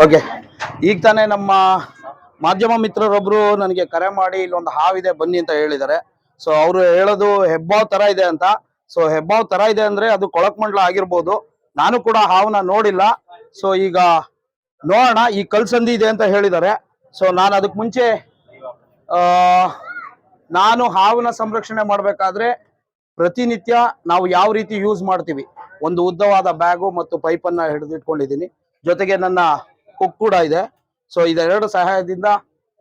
Okay, ಈಗ ತಾನೇ ನಮ್ಮ ಮಾಧ್ಯಮ ಮಿತ್ರರೊಬ್ರು ನನಗೆ ಕರೆ ಮಾಡಿ ಇಲ್ಲೊಂದು ಹಾವಿದೆ ಬನ್ನಿ ಅಂತ ಹೇಳಿದ್ದಾರೆ. ಸೊ ಅವರು ಹೇಳೋದು ಹೆಬ್ಬಾವ್ ತರ ಇದೆ ಅಂತ. ಸೊ ಹೆಬ್ಬಾವ್ ತರ ಇದೆ ಅಂದ್ರೆ ಅದು ಕೊಳಕ್ಮಂಡ್ಲ ಆಗಿರ್ಬೋದು. ನಾನು ಕೂಡ ಹಾವನ್ನ ನೋಡಿಲ್ಲ. ಸೊ ಈಗ ನೋಡೋಣ. ಈ ಕಲ್ಸಂದಿ ಇದೆ ಅಂತ ಹೇಳಿದ್ದಾರೆ. ಸೊ ನಾನು ಅದಕ್ಕೆ ಮುಂಚೆ ನಾನು ಹಾವಿನ ಸಂರಕ್ಷಣೆ ಮಾಡಬೇಕಾದ್ರೆ ಪ್ರತಿನಿತ್ಯ ನಾವು ಯಾವ ರೀತಿ ಯೂಸ್ ಮಾಡ್ತೀವಿ, ಒಂದು ಉದ್ದವಾದ ಬ್ಯಾಗು ಮತ್ತು ಪೈಪನ್ನ ಹಿಡಿದಿಟ್ಕೊಂಡಿದ್ದೀನಿ. ಜೊತೆಗೆ ನನ್ನ ಕುಕ್ ಕೂಡ ಇದೆ. ಸೊ ಇದೆರಡು ಸಹಾಯದಿಂದ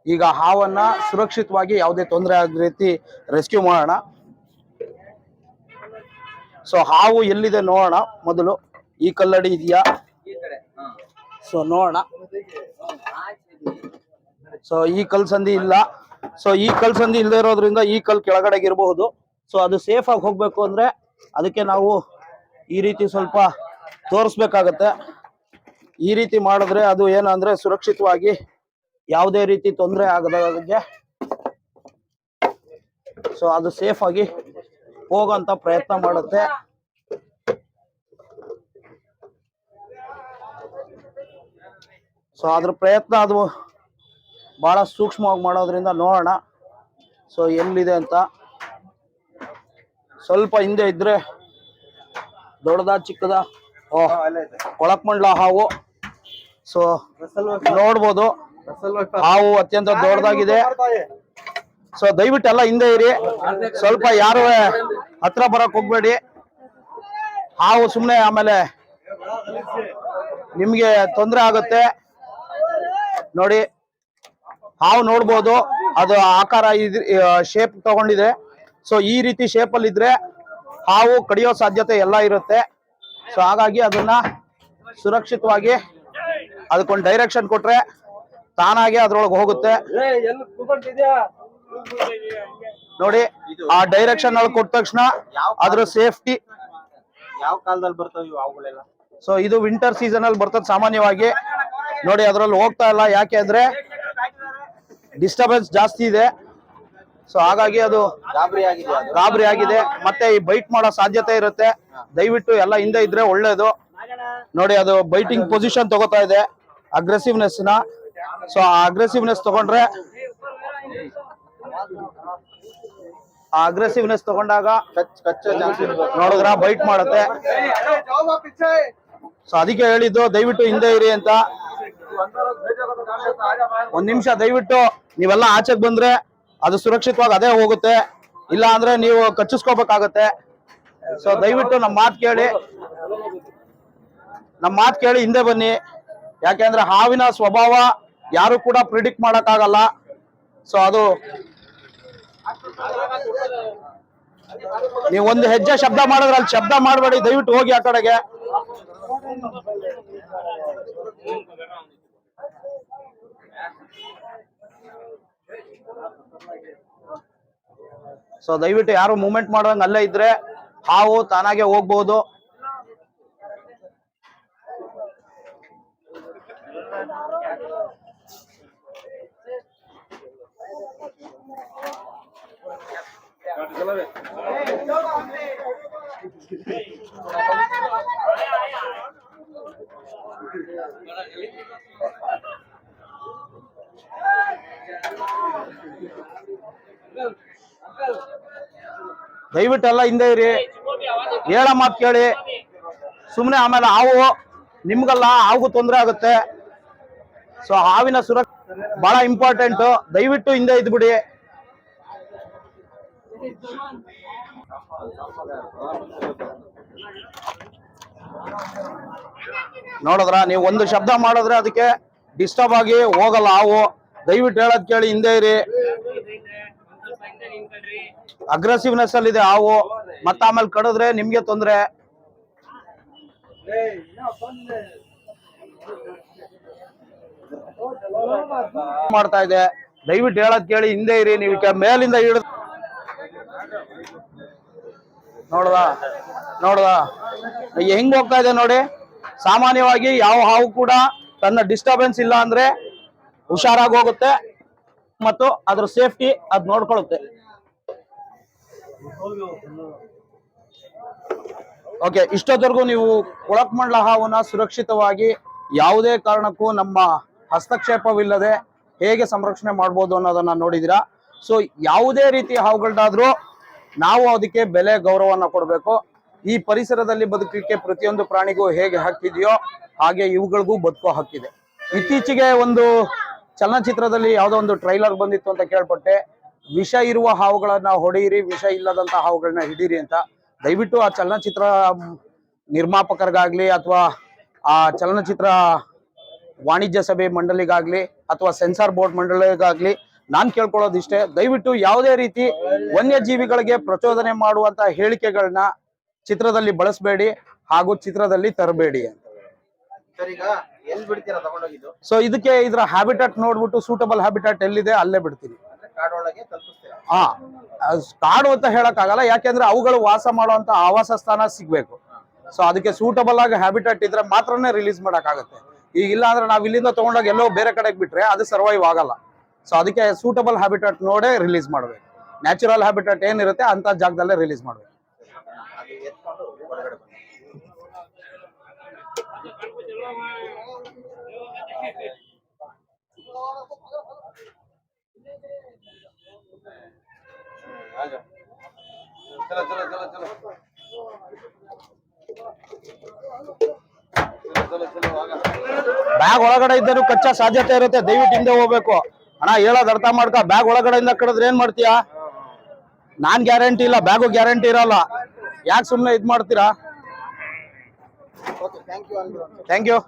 ಈಗ ಹಾವನ್ನ ಸುರಕ್ಷಿತವಾಗಿ ಯಾವುದೇ ತೊಂದರೆ ಆಗದ ರೀತಿ ರೆಸ್ಕ್ಯೂ ಮಾಡೋಣ. ಸೊ ಹಾವು ಎಲ್ಲಿದೆ ನೋಡೋಣ. ಮೊದಲು ಈ ಕಲ್ಲಡಿ ಇದೆಯಾ? ಸೊ ನೋಡೋಣ. ಸೊ ಈ ಕಲ್ಸಂದಿ ಇಲ್ಲ. ಸೊ ಈ ಕಲ್ಸಂದಿ ಇಲ್ಲದೆ ಇರೋದ್ರಿಂದ ಈ ಕಲ್ ಕೆಳಗಡೆಗೆ ಇರಬಹುದು. ಸೊ ಅದು ಸೇಫ್ ಆಗಿ ಹೋಗ್ಬೇಕು ಅಂದ್ರೆ ಅದಕ್ಕೆ ನಾವು ಈ ರೀತಿ ಸ್ವಲ್ಪ ತೋರಿಸ್ಬೇಕಾಗತ್ತೆ. ಈ ರೀತಿ ಮಾಡಿದ್ರೆ ಅದು ಏನಂದ್ರೆ ಸುರಕ್ಷಿತವಾಗಿ ಯಾವುದೇ ರೀತಿ ತೊಂದರೆ ಆಗದಾಗೆ ಸೊ ಅದು ಸೇಫ್ ಆಗಿ ಹೋಗೋಂತ ಪ್ರಯತ್ನ ಮಾಡುತ್ತೆ. ಸೊ ಅದ್ರ ಪ್ರಯತ್ನ ಅದು ಬಹಳ ಸೂಕ್ಷ್ಮವಾಗಿ ಮಾಡೋದ್ರಿಂದ ನೋಡೋಣ ಸೊ ಎಲ್ಲಿದೆ ಅಂತ. ಸ್ವಲ್ಪ ಹಿಂದೆ ಇದ್ರೆ ದೊಡ್ಡದ ಚಿಕ್ಕದ? ಕೊಳಕ್ಮಂಡ್ಲ ಹಾವು. ಸೊ ನೋಡ್ಬೋದು, ಹಾವು ಅತ್ಯಂತ ದೊಡ್ಡದಾಗಿದೆ. ಸೊ ದಯವಿಟ್ಟು ಎಲ್ಲ ಹಿಂದೆ ಇರಿ, ಸ್ವಲ್ಪ ಯಾರು ಹತ್ರ ಬರಕ್ ಹೋಗ್ಬೇಡಿ. ಹಾವು ಸುಮ್ಮನೆ ಆಮೇಲೆ ನಿಮ್ಗೆ ತೊಂದರೆ ಆಗುತ್ತೆ. ನೋಡಿ, ಹಾವು ನೋಡ್ಬೋದು, ಅದು ಆಕಾರ ಶೇಪ್ ತಗೊಂಡಿದೆ. ಸೊ ಈ ರೀತಿ ಶೇಪ್ ಅಲ್ಲಿ ಇದ್ರೆ ಹಾವು ಕಡಿಯೋ ಸಾಧ್ಯತೆ ಎಲ್ಲ ಇರುತ್ತೆ. ಸೊ ಹಾಗಾಗಿ ಅದನ್ನ ಸುರಕ್ಷಿತವಾಗಿ ಅದಕ್ಕೊಂದು ಡೈರೆಕ್ಷನ್ ಕೊಟ್ರೆ ತಾನಾಗೆ ಅದ್ರೊಳಗೆ ಹೋಗುತ್ತೆ. ನೋಡಿ, ಆ ಡೈರೆಕ್ಷನ್ ಅಲ್ಲಿ ಕೊಟ್ಟ ತಕ್ಷಣ ಅದ್ರ ಸೇಫ್ಟಿ. ಯಾವ ಕಾಲದಲ್ಲಿ ಬರ್ತವೆ ಹಾವುಗಳೆಲ್ಲ? ಸೊ ಇದು ವಿಂಟರ್ ಸೀಸನ್ ಅಲ್ಲಿ ಬರ್ತದೆ ಸಾಮಾನ್ಯವಾಗಿ. ನೋಡಿ, ಅದ್ರಲ್ಲಿ ಹೋಗ್ತಾ ಇಲ್ಲ. ಯಾಕೆ ಅಂದ್ರೆ ಡಿಸ್ಟರ್ಬೆನ್ಸ್ ಜಾಸ್ತಿ ಇದೆ. ಸೊ ಹಾಗಾಗಿ ಅದು ಗಾಬರಿ ಆಗಿದೆ. ಮತ್ತೆ ಈ ಬೈಟ್ ಮಾಡೋ ಸಾಧ್ಯತೆ ಇರುತ್ತೆ. ದಯವಿಟ್ಟು ಎಲ್ಲ ಹಿಂದೆ ಇದ್ರೆ ಒಳ್ಳೇದು. ನೋಡಿ, ಅದು ಬೈಟಿಂಗ್ ಪೊಸಿಷನ್ ತಗೋತಾ ಇದೆ, ಅಗ್ರೆಸಿವ್ನೆಸ್ ನ. ಸೊ ಆ ಅಗ್ರೆಸಿವ್ನೆಸ್ ತಗೊಂಡ್ರೆ, ಆ ಅಗ್ರೆಸಿವ್ನೆಸ್ ತಗೊಂಡಾಗ ನೋಡಿದ್ರ ಬೈಟ್ ಮಾಡುತ್ತೆ. ಸೊ ಅದಕ್ಕೆ ಹೇಳಿದ್ದು ದಯವಿಟ್ಟು ಹಿಂದೆ ಇರಿ ಅಂತ. ಒಂದ್ ನಿಮಿಷ ದಯವಿಟ್ಟು ನೀವೆಲ್ಲ ಆಚೆಗೆ ಬಂದ್ರೆ ಅದು ಸುರಕ್ಷಿತವಾಗಿ ಅದೇ ಹೋಗುತ್ತೆ. ಇಲ್ಲ ಅಂದ್ರೆ ನೀವು ಕಚ್ಚಿಸ್ಕೋಬೇಕಾಗತ್ತೆ. ಸೊ ದಯವಿಟ್ಟು ನಮ್ಮ ಮಾತು ಕೇಳಿ ಹಿಂದೆ ಬನ್ನಿ. ಯಾಕೆಂದ್ರೆ ಹಾವಿನ ಸ್ವಭಾವ ಯಾರು ಕೂಡ ಪ್ರಿಡಿಕ್ಟ್ ಮಾಡಕ್ಕಾಗಲ್ಲ. ಸೊ ಅದು ನೀವು ಒಂದು ಹೆಜ್ಜೆ ಶಬ್ದ ಮಾಡಿದ್ರೆ ಅಲ್ಲಿ ಶಬ್ದ ಮಾಡಬೇಡಿ. ದಯವಿಟ್ಟು ಹೋಗಿ ಆ ಕಡೆಗೆ. ಸೊ ದಯವಿಟ್ಟು ಯಾರು ಮೂವ್ಮೆಂಟ್ ಮಾಡೋಂಗ ಅಲ್ಲೇ ಇದ್ರೆ ಹಾವು ತಾನಾಗೆ ಹೋಗ್ಬಹುದು. ದಯವಿಟ್ಟೆಲ್ಲ ಹಿಂದೆ ಇರಿ, ಹೇಳ ಮಾತು ಕೇಳಿ. ಸುಮ್ಮನೆ ಆಮೇಲೆ ಹಾವು ನಿಮ್ಗಲ್ಲ, ಹಾವು ತೊಂದರೆ ಆಗುತ್ತೆ. ಸೊ ಹಾವಿನ ಸುರಕ್ಷತೆ ಬಹಳ ಇಂಪಾರ್ಟೆಂಟ್. ದಯವಿಟ್ಟು ಹಿಂದೆ ಇದ್ಬಿಡಿ. ನೋಡಿದ್ರ, ನೀವು ಒಂದು ಶಬ್ದ ಮಾಡಿದ್ರೆ ಅದಕ್ಕೆ ಡಿಸ್ಟರ್ಬ್ ಆಗಿ ಹೋಗಲ್ಲ ಹಾವು. ದಯವಿಟ್ಟು ಹೇಳೋದ್ ಕೇಳಿ, ಹಿಂದೆ ಇರಿ. ಅಗ್ರೆಸಿವ್ನೆಸ್ ಅಲ್ಲಿ ಇದೆ ಹಾವು. ಮತ್ತ ಆಮೇಲೆ ಕಡಿದ್ರೆ ನಿಮ್ಗೆ ತೊಂದ್ರೆ ಮಾಡ್ತಾ ಇದೆ. ದಯವಿಟ್ಟು ಹೇಳೋದ್ ಕೇಳಿ, ಹಿಂದೆ ಇರಿ. ನೀವು ಮೇಲಿಂದ ಹಿಡಿದು ನೋಡ್ದ ಹೆಂಗ್ ಹೋಗ್ತಾ ಇದೆ ನೋಡಿ. ಸಾಮಾನ್ಯವಾಗಿ ಯಾವ ಹಾವು ಕೂಡ ತನ್ನ ಡಿಸ್ಟರ್ಬೆನ್ಸ್ ಇಲ್ಲ ಅಂದ್ರೆ ಹುಷಾರಾಗಿ ಹೋಗುತ್ತೆ ಮತ್ತು ಅದ್ರ ಸೇಫ್ಟಿ ಅದ್ ನೋಡ್ಕೊಳ್ಳುತ್ತೆ. ಓಕೆ, ಇಷ್ಟೊತ್ತವರೆಗೂ ನೀವು ಕೊಳಕ್ಮಂಡ್ಲ ಹಾವನ್ನ ಸುರಕ್ಷಿತವಾಗಿ ಯಾವುದೇ ಕಾರಣಕ್ಕೂ ನಮ್ಮ ಹಸ್ತಕ್ಷೇಪವಿಲ್ಲದೆ ಹೇಗೆ ಸಂರಕ್ಷಣೆ ಮಾಡ್ಬೋದು ಅನ್ನೋದನ್ನ ನೋಡಿದಿರಾ. ಸೊ ಯಾವುದೇ ರೀತಿಯ ಹಾವುಗಳನ್ನಾದ್ರೂ ನಾವು ಅದಕ್ಕೆ ಬೆಲೆ ಗೌರವನ ಕೊಡಬೇಕು. ಈ ಪರಿಸರದಲ್ಲಿ ಬದುಕಲಿಕ್ಕೆ ಪ್ರತಿಯೊಂದು ಪ್ರಾಣಿಗೂ ಹೇಗೆ ಹಕ್ಕಿದೆಯೋ ಹಾಗೆ ಇವುಗಳಿಗೂ ಬದುಕೋ ಹಕ್ಕಿದೆ. ಇತ್ತೀಚೆಗೆ ಒಂದು ಚಲನಚಿತ್ರದಲ್ಲಿ ಯಾವುದೋ ಒಂದು ಟ್ರೈಲರ್ ಬಂದಿತ್ತು ಅಂತ ಕೇಳ್ಪಟ್ಟೆ. ವಿಷ ಇರುವ ಹಾವುಗಳನ್ನ ಹೊಡೆಯಿರಿ, ವಿಷ ಇಲ್ಲದಂತ ಹಾವುಗಳನ್ನ ಹಿಡೀರಿ ಅಂತ. ದಯವಿಟ್ಟು ಆ ಚಲನಚಿತ್ರ ನಿರ್ಮಾಪಕರಿಗಾಗ್ಲಿ ಅಥವಾ ಆ ಚಲನಚಿತ್ರ ವಾಣಿಜ್ಯ ಸಭೆ ಮಂಡಳಿಗಾಗ್ಲಿ ಅಥವಾ ಸೆನ್ಸಾರ್ ಬೋರ್ಡ್ ಮಂಡಳಿಗಾಗ್ಲಿ ನಾನ್ ಕೇಳ್ಕೊಳ್ಳೋದಿಷ್ಟೇ, ದಯವಿಟ್ಟು ಯಾವುದೇ ರೀತಿ ವನ್ಯಜೀವಿಗಳಿಗೆ ಪ್ರಚೋದನೆ ಮಾಡುವಂತ ಹೇಳಿಕೆಗಳನ್ನ ಚಿತ್ರದಲ್ಲಿ ಬಳಸಬೇಡಿ ಹಾಗೂ ಚಿತ್ರದಲ್ಲಿ ತರಬೇಡಿ ಅಂತ. ಸರ್ ಈಗ ಎಲ್ಲಿ ಬಿಡ್ತೀರಾ ತಗೊಂಡೋಗಿದ್ದು? ಸೊ ಇದಕ್ಕೆ ಇದರ ಹ್ಯಾಬಿಟಾಟ್ ನೋಡ್ಬಿಟ್ಟು ಸೂಟಬಲ್ ಹ್ಯಾಬಿಟಾಟ್ ಎಲ್ಲಿದೆ ಅಲ್ಲೇ ಬಿಡ್ತೀನಿ. ಕಾಡೊಳಗೆ ತಲುಪಿಸ್ತೀರಾ? ಹಾ, ಕಾಡು ಅಂತ ಹೇಳಕ್ ಆಗಲ್ಲ, ಯಾಕೆಂದ್ರೆ ಅವುಗಳು ವಾಸ ಮಾಡುವಂತ ಆವಾಸ ಸ್ಥಾನ ಸಿಗ್ಬೇಕು. ಸೊ ಅದಕ್ಕೆ ಸೂಟಬಲ್ ಆಗಿ ಹ್ಯಾಬಿಟಾಟ್ ಇದ್ರೆ ಮಾತ್ರನೇ ರಿಲೀಸ್ ಮಾಡಕ್ ಆಗುತ್ತೆ. ಈಗ ಇಲ್ಲ ಅಂದ್ರೆ ನಾವ್ ಇಲ್ಲಿಂದ ತಗೊಂಡಾಗ ಎಲ್ಲೋ ಬೇರೆ ಕಡೆಗೆ ಬಿಟ್ರೆ ಅದು ಸರ್ವೈವ್ ಆಗಲ್ಲ. ಸೊ ಅದಕ್ಕೆ ಸೂಟಬಲ್ ಹ್ಯಾಬಿಟಾಟ್ ನೋಡೇ ರಿಲೀಸ್ ಮಾಡ್ಬೇಕು. ನ್ಯಾಚುರಲ್ ಹ್ಯಾಬಿಟಾಟ್ ಏನಿರುತ್ತೆ ಅಂತ ಜಾಗದಲ್ಲೇ ರಿಲೀಸ್ ಮಾಡ್ಬೇಕು. ಅದು ಎತ್ಕೊಂಡು ಹೊರಗಡೆ ಬನ್ನಿ. ಆಗ. ಚಲೋ ಚಲೋ ಚಲೋ ಚಲೋ ಚಲೋ ಚಲೋ ಆಗ. ಬ್ಯಾಗ್ ಒಳಗಡೆ ಇದ್ದರೂ ಕಚ್ಚಾ ಸಾಧ್ಯತೆ ಇರುತ್ತೆ, ದಯವಿಟ್ಟು ಹಿಂದೆ ಹೋಗ್ಬೇಕು. ಅಣ್ಣ ಹೇಳೋದ್ ಅರ್ಥ ಮಾಡ್ಕ. ಬ್ಯಾಗ್ ಒಳಗಡೆಯಿಂದ ಕಡಿದ್ರೆ ಏನ್ ಮಾಡ್ತೀಯಾ? ನಾನ್ ಗ್ಯಾರಂಟಿ ಇಲ್ಲ, ಬ್ಯಾಗು ಗ್ಯಾರಂಟಿ ಇರಲ್ಲ. ಯಾಕೆ ಸುಮ್ನೆ ಇದ್ ಮಾಡ್ತೀರಾ? Okay, thank you. Thank you.